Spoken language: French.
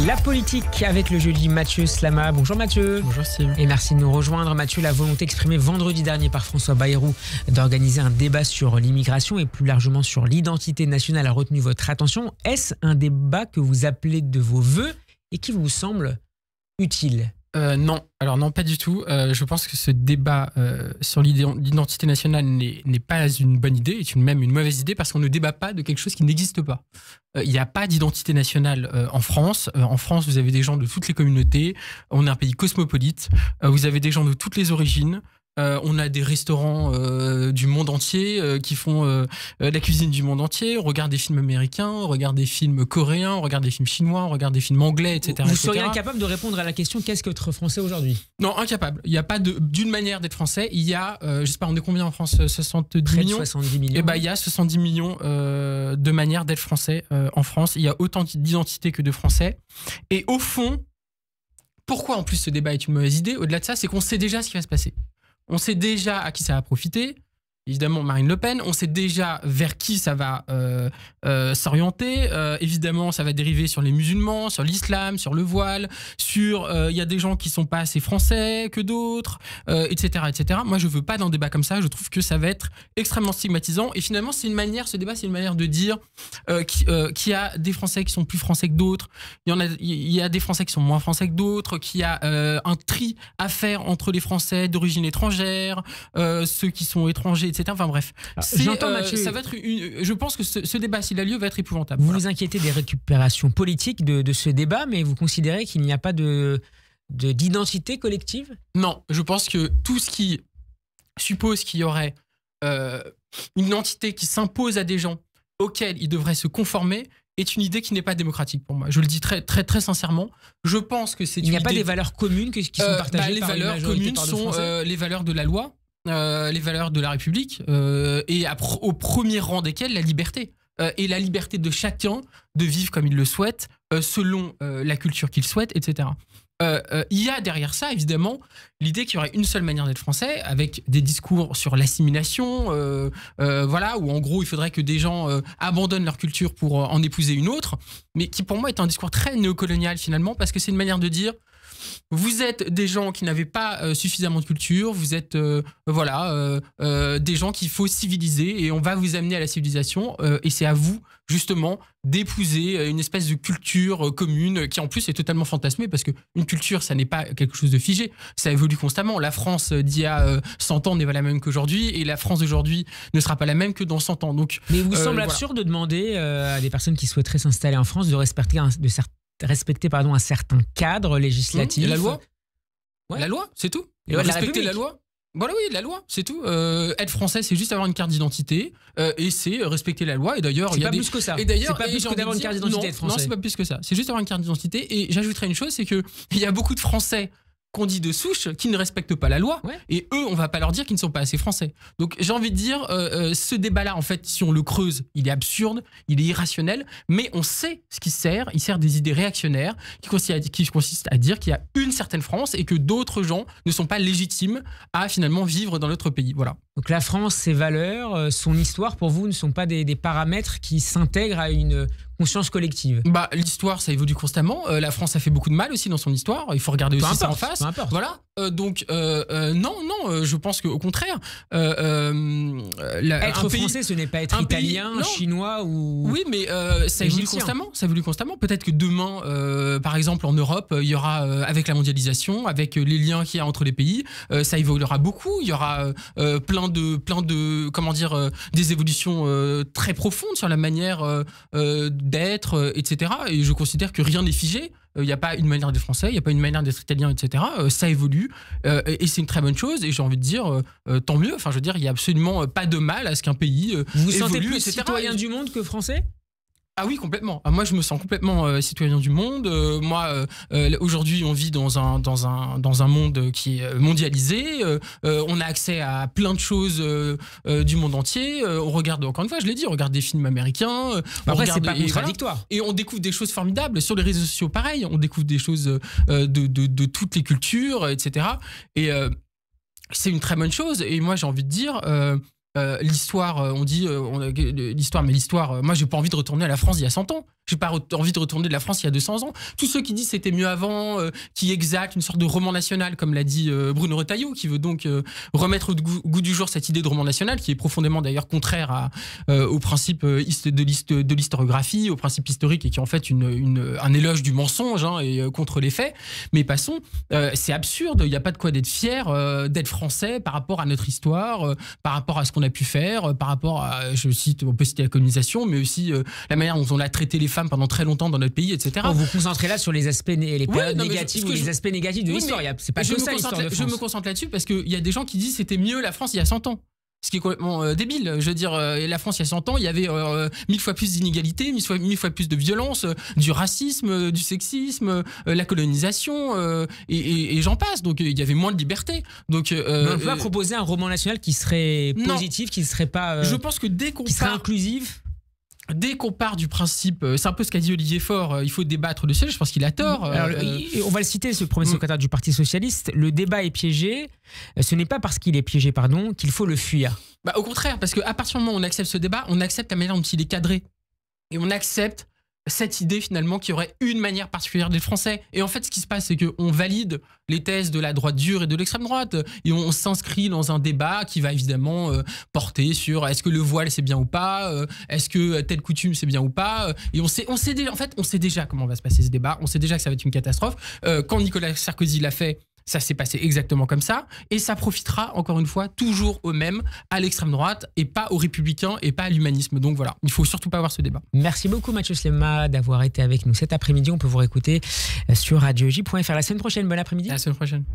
La politique avec le jeudi Mathieu Slama. Bonjour Mathieu. Bonjour Steve. Et merci de nous rejoindre. Mathieu, la volonté exprimée vendredi dernier par François Bayrou d'organiser un débat sur l'immigration et plus largement sur l'identité nationale a retenu votre attention. Est-ce un débat que vous appelez de vos vœux et qui vous semble utile ? Non, alors non, pas du tout. Je pense que ce débat sur l'identité nationale n'est pas une bonne idée, est même une mauvaise idée parce qu'on ne débat pas de quelque chose qui n'existe pas. Il n'y a pas d'identité nationale en France. En France, vous avez des gens de toutes les communautés. On est un pays cosmopolite. Vous avez des gens de toutes les origines. On a des restaurants du monde entier qui font la cuisine du monde entier. On regarde des films américains, on regarde des films coréens, on regarde des films chinois, on regarde des films anglais, etc. Vous seriez incapable de répondre à la question qu'est-ce qu'être français aujourd'hui ? Non, incapable. Il n'y a pas d'une manière d'être français. Il y a, je sais pas, on est combien en France ? 70 Près millions. de 70 millions. Et ben, il y a 70 millions de manières d'être français en France. Il y a autant d'identités que de Français. Et au fond, pourquoi en plus ce débat est une mauvaise idée ? Au-delà de ça, c'est qu'on sait déjà ce qui va se passer. On sait déjà à qui ça va profiter. Évidemment, Marine Le Pen. On sait déjà vers qui ça va s'orienter. Évidemment, ça va dériver sur les musulmans, sur l'islam, sur le voile, sur il y a des gens qui sont pas assez français que d'autres, etc., etc. Moi, je veux pas d'un débat comme ça. Je trouve que ça va être extrêmement stigmatisant. Et finalement, ce débat, c'est une manière de dire qu'il y a des Français qui sont plus français que d'autres. Il y a des Français qui sont moins français que d'autres. Qu'il y a un tri à faire entre les Français d'origine étrangère, ceux qui sont étrangers, etc. Enfin bref, j'entends Mathieu. Ça va être je pense que ce débat, s'il a lieu, va être épouvantable. Vous vous inquiétez des récupérations politiques de ce débat, mais vous considérez qu'il n'y a pas d'identité collective ? Non, je pense que tout ce qui suppose qu'il y aurait une identité qui s'impose à des gens auxquels ils devraient se conformer est une idée qui n'est pas démocratique pour moi. Je le dis très, très, très sincèrement. Je pense que c'est une idée... Il n'y a pas des valeurs communes qui sont partagées par une majorité de Français ? Les valeurs communes sont les valeurs de la loi, les valeurs de la République, et au premier rang desquelles la liberté. Et la liberté de chacun de vivre comme il le souhaite, selon la culture qu'il souhaite, etc. Il y a derrière ça, évidemment, l'idée qu'il y aurait une seule manière d'être français, avec des discours sur l'assimilation, voilà, où en gros, il faudrait que des gens abandonnent leur culture pour en épouser une autre, mais qui pour moi est un discours très néocolonial finalement, parce que c'est une manière de dire... Vous êtes des gens qui n'avaient pas suffisamment de culture, vous êtes des gens qu'il faut civiliser et on va vous amener à la civilisation et c'est à vous justement d'épouser une espèce de culture commune qui en plus est totalement fantasmée parce qu'une culture ça n'est pas quelque chose de figé, ça évolue constamment. La France d'il y a 100 ans n'est pas la même qu'aujourd'hui et la France d'aujourd'hui ne sera pas la même que dans 100 ans. Donc, mais il vous semble absurde de demander à des personnes qui souhaiteraient s'installer en France de respecter un certain cadre législatif. Et la loi, ouais. La loi, c'est tout. Respecter la loi. Voilà, oui, la loi, c'est tout. Être français, c'est juste avoir une carte d'identité et c'est respecter la loi. Et d'ailleurs, il y a plus que ça. Et d'ailleurs, c'est pas plus que d'avoir une carte d'identité être français. Non, c'est pas plus que ça. C'est juste avoir une carte d'identité. Et j'ajouterais une chose, c'est que il y a beaucoup de Français qu'on dit de souche qui ne respectent pas la loi, ouais. Et eux, on va pas leur dire qu'ils ne sont pas assez français. Donc j'ai envie de dire, ce débat-là, en fait, si on le creuse, il est absurde, il est irrationnel, mais on sait ce qu'il sert. Il sert des idées réactionnaires qui consistent à dire qu'il y a une certaine France et que d'autres gens ne sont pas légitimes à finalement vivre dans notre pays. Voilà. Donc la France, ses valeurs, son histoire, pour vous, ne sont pas des paramètres qui s'intègrent à une conscience collective. Bah, l'histoire, ça évolue constamment. La France a fait beaucoup de mal aussi dans son histoire. Il faut regarder aussi ça en face. Voilà. Donc, non, je pense qu'au contraire... être français, ce n'est pas être italien, chinois ou... Oui, mais ça évolue constamment. Ça évolue constamment. Peut-être que demain, par exemple, en Europe, il y aura, avec la mondialisation, avec les liens qu'il y a entre les pays, ça évoluera beaucoup. Il y aura plein de comment dire, des évolutions très profondes sur la manière d'être, etc. Et je considère que rien n'est figé. Il n'y a pas une manière d'être français, il n'y a pas une manière d'être italien, etc. Ça évolue et c'est une très bonne chose. Et j'ai envie de dire, tant mieux. Enfin, je veux dire, il n'y a absolument pas de mal à ce qu'un pays vous évolue, sentez plus etc. citoyen du monde que français ? Ah oui, complètement. Moi, je me sens complètement citoyen du monde. Moi, aujourd'hui, on vit dans un monde qui est mondialisé. On a accès à plein de choses du monde entier. On regarde, encore une fois, je l'ai dit, on regarde des films américains. Après, c'est pas contradictoire. Et on découvre des choses formidables sur les réseaux sociaux. Pareil, on découvre des choses de toutes les cultures, etc. Et c'est une très bonne chose. Et moi, j'ai envie de dire... l'histoire, on dit l'histoire, mais l'histoire, moi j'ai pas envie de retourner à la France d'il y a 100 ans. J'ai pas envie de retourner de la France il y a 200 ans. Tous ceux qui disent c'était mieux avant, qui exaltent une sorte de roman national, comme l'a dit Bruno Retailleau, qui veut donc remettre au goût du jour cette idée de roman national, qui est profondément d'ailleurs contraire au principe de l'historiographie, au principe historique, et qui est en fait un éloge du mensonge et contre les faits. Mais passons, c'est absurde, il n'y a pas de quoi d'être fier d'être français par rapport à notre histoire, par rapport à ce qu'on a pu faire, par rapport à, on peut citer la colonisation, mais aussi la manière dont on a traité les femmes pendant très longtemps dans notre pays, etc. Vous vous concentrez là sur les aspects, les périodes négatives ou les aspects négatifs de l'histoire. C'est pas que ça l'histoire de France. Je me concentre là-dessus parce qu'il y a des gens qui disent c'était mieux la France il y a 100 ans. Ce qui est complètement débile. Je veux dire, la France, il y a 100 ans, il y avait 1000 fois plus d'inégalités, 1000 fois plus de violence, du racisme, du sexisme, la colonisation, et j'en passe. Donc, il y avait moins de liberté. Donc, on ne peut pas proposer un roman national qui serait positif, qui ne serait pas... je pense que qui serait inclusif. Dès qu'on part du principe, c'est un peu ce qu'a dit Olivier Faure, il faut débattre de ça, je pense qu'il a tort. Alors, on va le citer, ce premier secrétaire du Parti Socialiste, le débat est piégé, ce n'est pas parce qu'il est piégé, qu'il faut le fuir. Au contraire, parce qu'à partir du moment où on accepte ce débat, on accepte la manière dont il est cadré. Et on accepte cette idée finalement qu'il y aurait une manière particulière d'être français. Et en fait, ce qui se passe, c'est qu'on valide les thèses de la droite dure et de l'extrême droite. Et on s'inscrit dans un débat qui va évidemment porter sur est-ce que le voile c'est bien ou pas, est-ce que telle coutume c'est bien ou pas. Et on sait déjà comment va se passer ce débat. On sait déjà que ça va être une catastrophe. Quand Nicolas Sarkozy l'a fait, ça s'est passé exactement comme ça, et ça profitera, encore une fois, toujours aux mêmes, à l'extrême droite, et pas aux républicains, et pas à l'humanisme. Donc voilà, il faut surtout pas avoir ce débat. Merci beaucoup Mathieu Slema d'avoir été avec nous cet après-midi. On peut vous réécouter sur radioj.fr. La semaine prochaine, bon après-midi. À la semaine prochaine.